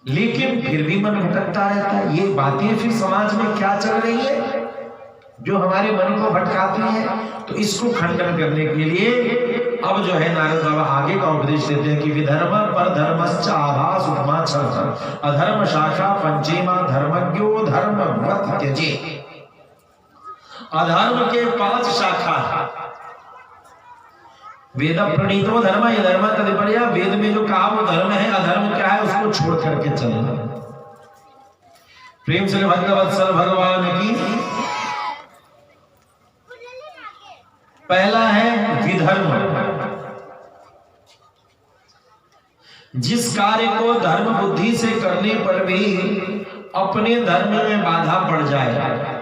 लेकिन फिर भी मन भटकता रहता है। ये बातें फिर समाज में क्या चल रही है जो हमारे मन को भटकाती है। तो इसको खंडन करने के लिए अब जो है नारद बाबा आगे का उपदेश देते हैं कि विधर्म पर धर्मश्च आभास उपमा छल अधर्म शाखा पंचेमा धर्मज्ञो धर्म व्रत त्यजे। अधर्म के 5 शाखा, वेद प्रणीतो धर्म, ये धर्म तदिपर्या, वेद में जो कहा वो धर्म है, अधर्म क्या है उसको छोड़ करके चलना। प्रेम से भक्तवत्सल भगवान की पहला है विधर्म। जिस कार्य को धर्म बुद्धि से करने पर भी अपने धर्म में बाधा पड़ जाए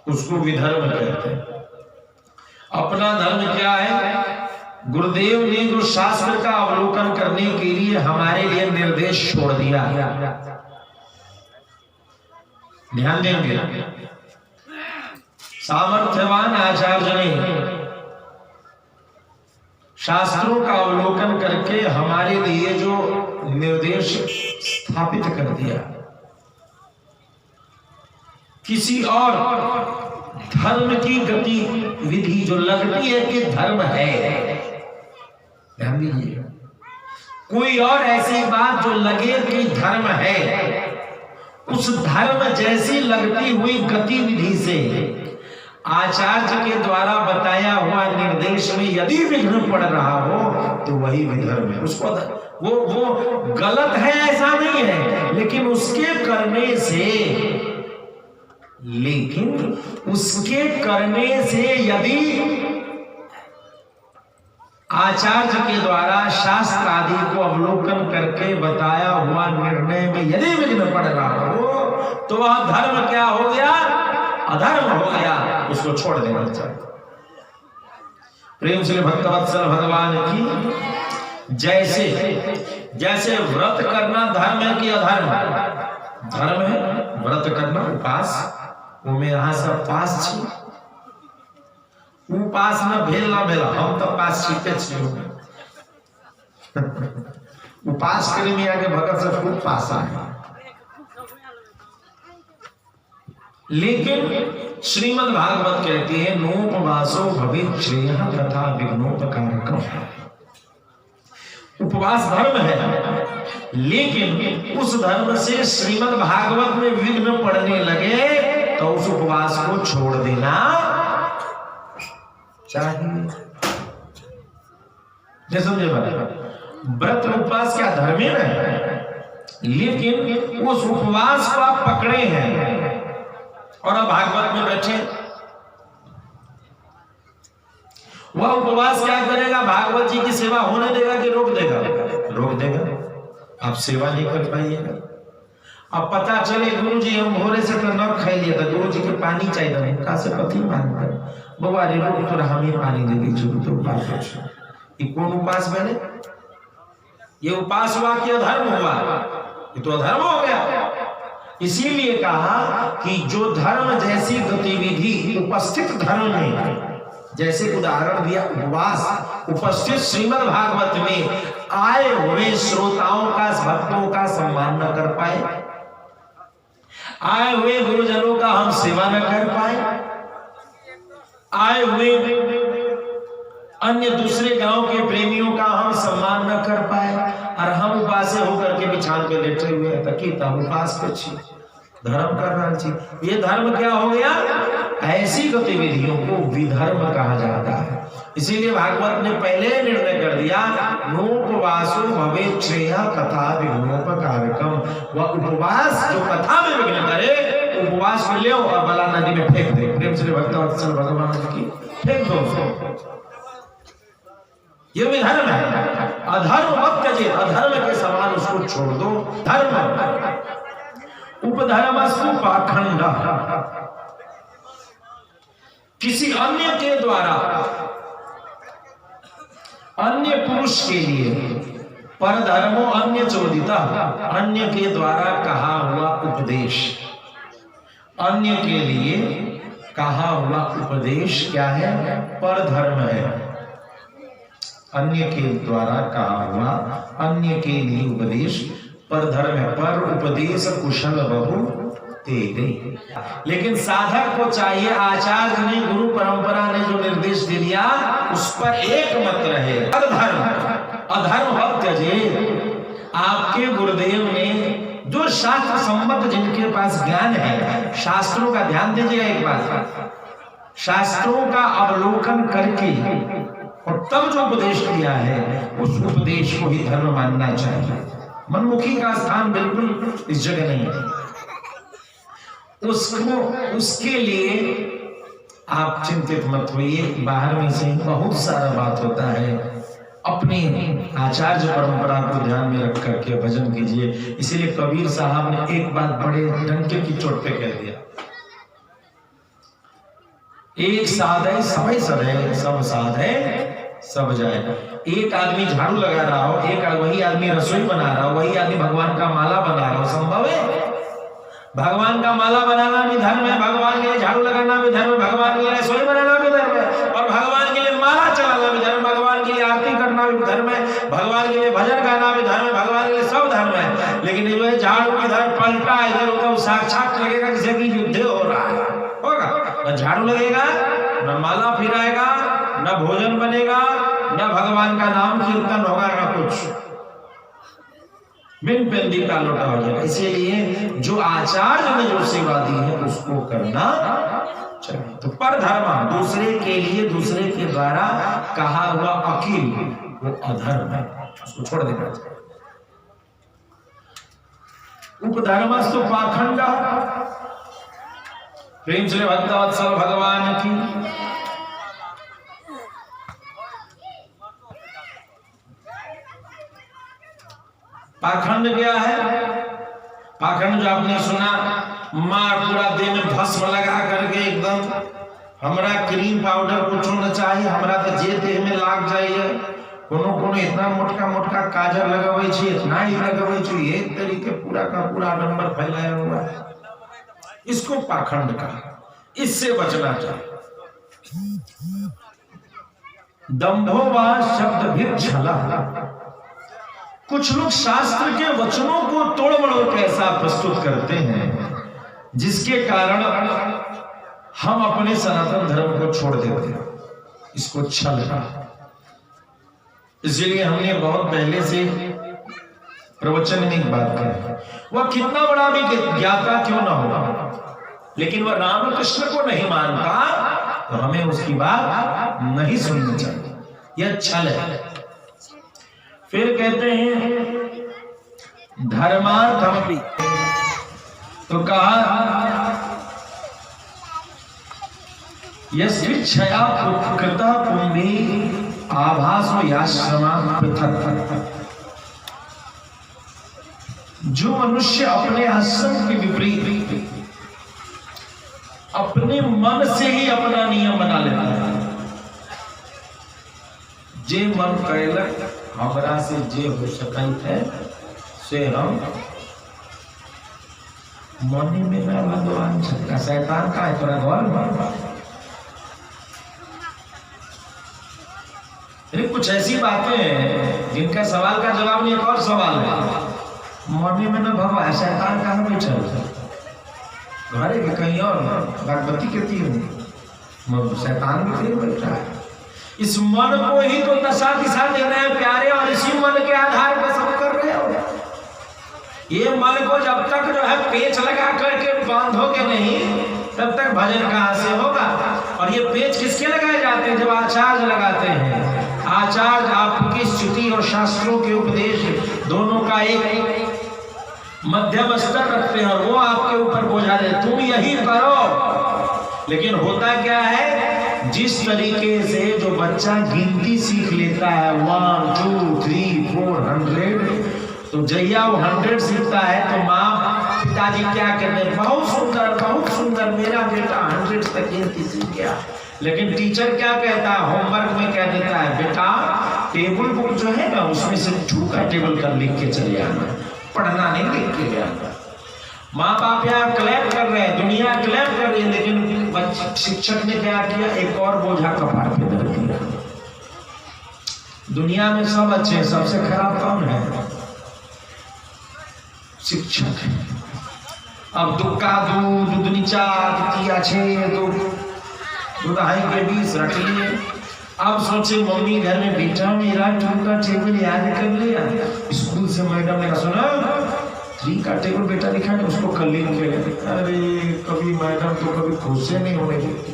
उसको विधर्म कहते हैं। अपना धर्म क्या है? गुरुदेव ने जो शास्त्र का अवलोकन करने के लिए हमारे लिए निर्देश छोड़ दिया, ध्यान देंगे। सामर्थ्यवान आचार्य ने शास्त्रों का अवलोकन करके हमारे लिए जो निर्देश स्थापित कर दिया, किसी और धर्म की गति विधि जो लगती है कि धर्म है, ध्यान दीजिए, कोई और ऐसी बात जो लगे कि धर्म है, उस धर्म जैसी लगती हुई गतिविधि से आचार्य के द्वारा बताया हुआ निर्देश में यदि विघ्न पड़ रहा हो तो वही विधर्म है। उसको वो गलत है ऐसा नहीं है, लेकिन उसके करने से यदि आचार्य के द्वारा शास्त्र आदि को अवलोकन करके बताया हुआ निर्णय में यदि विघ्न पड़ रहा हो तो वह धर्म क्या हो गया? अधर्म हो गया। उसको छोड़ देना चाहिए। प्रेम से भक्तवत्सल भगवान की जैसे व्रत करना धर्म है कि अधर्म? धर्म है व्रत करना, उपास में यहाँ सब पास छी, उपास न भेल ना भेला, हम तो पास छीते छी। उपास करे में आगे भगत से खूब पास आए। लेकिन श्रीमद् भागवत कहती है नोपवासो भवेत् श्रेयः तथा विघ्नोपकारकम्। उपवास धर्म है, लेकिन उस धर्म से श्रीमद् भागवत में विघ्न पड़ने लगे तो उस उपवास को छोड़ देना चाहिए। समझे बात? व्रत उपवास क्या धर्म है, लेकिन उस उपवास को आप पकड़े हैं और अब भागवत में बैठे। वह उपवास क्या करेगा? भागवत जी की सेवा होने देगा कि रोक देगा? रोक देगा। आप सेवा नहीं कर पाइएगा। अब पता चले गुरु जी हम भोरे से तो न खाई लिया था, गुरु जी के पानी चाहिए था, से पति मांगता बबा रे रोक तो हमें पानी दे दीजिए तो उपास। ये कौन उपास बने? ये उपास हुआ कि अधर्म हुआ? ये तो अधर्म हो गया। इसीलिए कहा कि जो धर्म जैसी गतिविधि उपस्थित धर्म में, जैसे उदाहरण दिया उपवास, उपस्थित श्रीमद् भागवत में आए हुए श्रोताओं का, भक्तों का सम्मान न कर पाए, आए हुए गुरुजनों का हम सेवा न कर पाए, आए हुए अन्य दूसरे गांव के प्रेमियों का हम सम्मान न कर पाए और हम उपास होकर के बिछान पे लेटे हुए उपास पे छी धर्म करना चाहिए। ये धर्म क्या हो गया? ऐसी गतिविधियों को विधर्म कहा जाता है। इसीलिए भागवत ने पहले निर्णय कर दिया नोपवासो भवेत् श्रेयः तथा विघ्नोपकारकम्। वह उपवास जो कथा में विघ्न करे, उपवास में ले और बला नदी में फेंक दे। प्रेम से भक्तवत्सल भगवान की फेंक दो। ये विधर्म है। अधर्म मत करिए, अधर्म के समान उसको छोड़ दो। धर्म उपधर्मस्तु पाखंडः, किसी अन्य के द्वारा अन्य पुरुष के लिए, परधर्मो अन्य चोदिता, अन्य के द्वारा कहा हुआ उपदेश, अन्य के लिए कहा हुआ उपदेश क्या है? परधर्म है। अन्य के द्वारा कहा हुआ, अन्य के लिए उपदेश पर धर्म है, पर उपदेश कुशल बहु तेरे। लेकिन साधक को चाहिए आचार्य ने, गुरु परंपरा ने जो निर्देश दे दिया उस पर एक मत रहे। अधर्म अधर्म भव त्यजे। आपके गुरुदेव ने जो शास्त्र सम्मत जिनके पास ज्ञान है, शास्त्रों का ध्यान दीजिएगा एक बार, शास्त्रों का अवलोकन करके और तब जो उपदेश दिया है उस उपदेश को ही धर्म मानना चाहिए। मनमुखी का स्थान बिल्कुल इस जगह नहीं है। उसको उसके लिए आप चिंतित मत होइए, बाहर में से बहुत सारा बात होता है। अपनी आचार्य परंपरा को ध्यान में रख करके भजन कीजिए। इसीलिए कबीर साहब ने एक बात बड़े डंके की चोट पे कह दिया, एक साध है सबे सधे, सब साध है सब जाए। एक आदमी झाड़ू लगा रहा हो, एक वही आदमी रसोई बना रहा हो, वही आदमी भगवान का माला बना रहा हो, संभव है? भगवान का माला बनाना भी धर्म है, भगवान के लिए झाड़ू लगाना भी धर्म है, भगवान के लिए रसोई बनाना भी धर्म है, और भगवान के लिए माला चलाना भी धर्म, भगवान के लिए आरती करना भी धर्म है, भगवान के लिए भजन गाना भी धर्म है, भगवान के लिए सब धर्म है। लेकिन जो है झाड़ू इधर पलटा इधर उधर, साक्षात लगेगा किसी की युद्ध हो रहा है, होगा? न झाड़ू लगेगा, न माला फिराएगा, न भोजन बनेगा, न भगवान का नाम कीर्तन होगा, न कुछ, बिन पेंदी का लोटा हो जाएगा। इसीलिए जो आचार्य ने जो सेवा दी है उसको करना चाहिए। तो पर धर्म दूसरे के लिए, दूसरे के द्वारा कहा हुआ अकील वो अधर्म है, उसको छोड़ देना चाहिए। उपधर्मस्तु पाखंड। प्रेम से भक्तवत्सल भगवान की। पाखंड क्या है? पाखंड जो आपने सुना, मार पूरा देह में भस्म लगा करके एकदम हमरा क्रीम पाउडर कुछ न चाहिए, हमरा तो जे देह में लाग जाइए, कोनो कोनो इतना मोटका मोटका काजल लगावे छी, इतना ही लगावे छी, एक तरीके पूरा का पूरा आडंबर फैलाया हुआ है। इसको पाखंड कहा, इससे बचना चाहिए। दंभोवा शब्द भी छला। कुछ लोग शास्त्र के वचनों को तोड़ मड़ोड़ के ऐसा प्रस्तुत करते हैं जिसके कारण हम अपने सनातन धर्म को छोड़ देते हैं। इसको छल कहा। इसलिए हमने बहुत पहले से प्रवचन में एक बात कही, वह कितना बड़ा भी ज्ञाता क्यों ना हो, लेकिन वह रामकृष्ण को नहीं मानता तो हमें उसकी बात नहीं सुननी चाहिए। यह छल है। फिर कहते हैं धर्मार्थमपि, तो कहा यस्मिच्छया कृतः पुंभी आभासो याश्रमा पृथक्। जो मनुष्य अपने आश्रम के विपरीत अपने मन से ही अपना नियम बना लेता है, जे मन कैलक हमरा से जे हो सकत है से हम मनी में ना भगवान छक्का शैतान का है तोरा घर में। कुछ ऐसी बातें हैं जिनका सवाल का जवाब नहीं, एक और सवाल है, मनी में ना भगवान शैतान का हमें चल घरे के कहीं और भगवती के तीर शैतान भी फिर बैठा है। इस मन को ही तो नशा दिशा दे रहे हैं प्यारे, और इसी मन के आधार पर सब कर रहे हो। ये मन को जब तक जो है पेच लगा करके बांधोगे नहीं, तब तक भजन कहां से होगा। और ये पेच किसके लगाए जाते हैं? जब आचार्य लगाते हैं। आचार्य आपकी स्तुति और शास्त्रों के उपदेश दोनों का एक मध्यम स्तर रखते हैं, और वो आपके ऊपर बोझा दे, तुम यही करो। लेकिन होता क्या है, जिस तरीके से जो बच्चा गिनती सीख लेता है 1 2 3 4 100, तो जैया वो 100 सीखता है तो माँ पिताजी क्या कहते हैं, बहुत सुंदर मेरा बेटा 100 तक गिनती सीख गया। लेकिन टीचर क्या कहता है, होमवर्क में कह देता है, बेटा टेबल बुक जो है ना उसमें से 2 का टेबल कर लिख के चले आना, पढ़ना नहीं लिख के आना। माँ बाप यहाँ क्लैप कर रहे हैं, दुनिया क्लैप कर रही है, लेकिन शिक्षक ने क्या किया, एक और बोझा कपार पे धर दिया। दुनिया में सब अच्छे, सबसे खराब कौन है? शिक्षक है। अब दुक्का दूध दूधनी चार तिया छे तो दुधाई के 20 रख लिए। अब सोचे मम्मी घर में बेटा मेरा 2 का टेबल याद कर लिया। स्कूल से मैडम ने सुना 3 का टेबल बेटा लिखा है, उसको कल लिख के। अरे कभी मैडम तो कभी खुश से नहीं होने देती।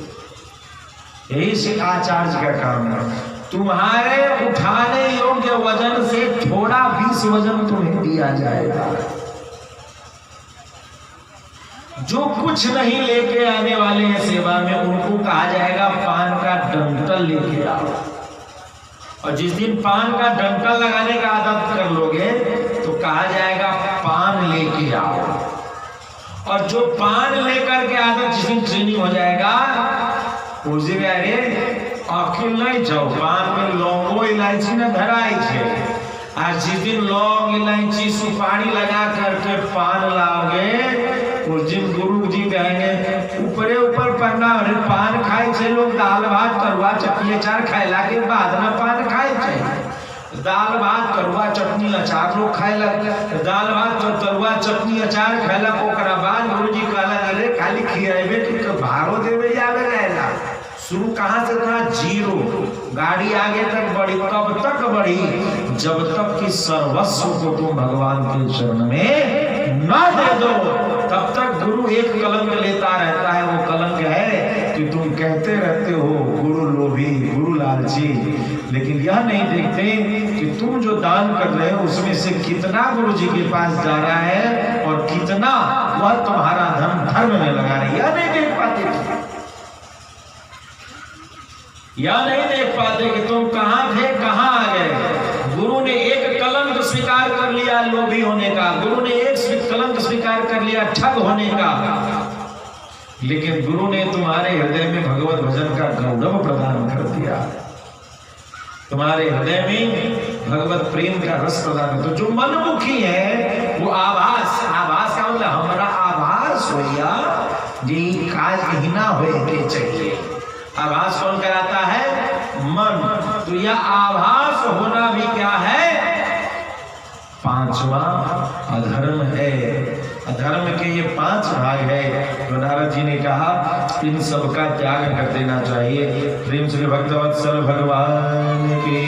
यही से आचार्य का काम है, तुम्हारे उठाने योग्य वजन से थोड़ा 20 वजन तुम्हें दिया जाएगा। जो कुछ नहीं लेके आने वाले हैं सेवा में, उनको कहा जाएगा पान का डंठल लेके आओ। और जिस दिन पान का डंठल लगाने का आदत कर लोगे तो कहा जाएगा पान लेके आओ। और जो पान लेकर के आदत जिस दिन ट्रेनिंग हो जाएगा उस दिन अरे अखिल नहीं जाओ, पान में लौंगो इलायची न धराई थे। आज जिस दिन लौंग इलायची सुपारी लगा करके पान लाओगे उस दिन गुरु जी कहेंगे ऊपरे ऊपर पन्ना पान खाए थे लोग, दाल भात तरुआ चटनी अचार खाएला के बाद में पान खाए थे। दाल भात तरुआ चटनी अचार लोग खाएला, दाल भात तरुआ चटनी अचार खाएला ओकरा बाद गुरु जी कहला अरे खाली खियाबे कि भारो देवे जावे रहेला। शुरू कहां से था? 0। गाड़ी आगे तक बढ़ी, कब तक बढ़ी? जब तक कि सर्वस्व को तुम भगवान के चरण में न दे दो तब तक गुरु एक कलंक लेता रहता है। वो कलंक है कि तुम कहते रहते हो गुरु लोभी, गुरु लालची, लेकिन यह नहीं देखते कि तुम जो दान कर रहे हो उसमें से कितना गुरु जी के पास जा रहा है और कितना वह तुम्हारा धर्म में लगा रही है। यह नहीं देख पाते, या नहीं देख पाते कि तुम कहां थे कहां आ गए। गुरु ने एक कलंक स्वीकार कर लिया लोभी होने का, गुरु ने एक कलंक स्वीकार कर लिया ठग होने का, लेकिन गुरु ने तुम्हारे हृदय में भगवत भजन का गौरव प्रदान कर दिया। तुम्हारे हृदय में भगवत प्रेम का रस प्रदान कर। तो जो मनमुखी है वो आभास का मतलब हमारा आभास होया जी काज हिना होए के चाहिए। आभास कौन कराता है? मन। तो यह आभास होना भी क्या है? 5वां अधर्म है। अधर्म के ये 5 भाग है। तो नारद जी ने कहा इन सब का त्याग कर देना चाहिए। प्रेम से भक्तवत्सल भगवान की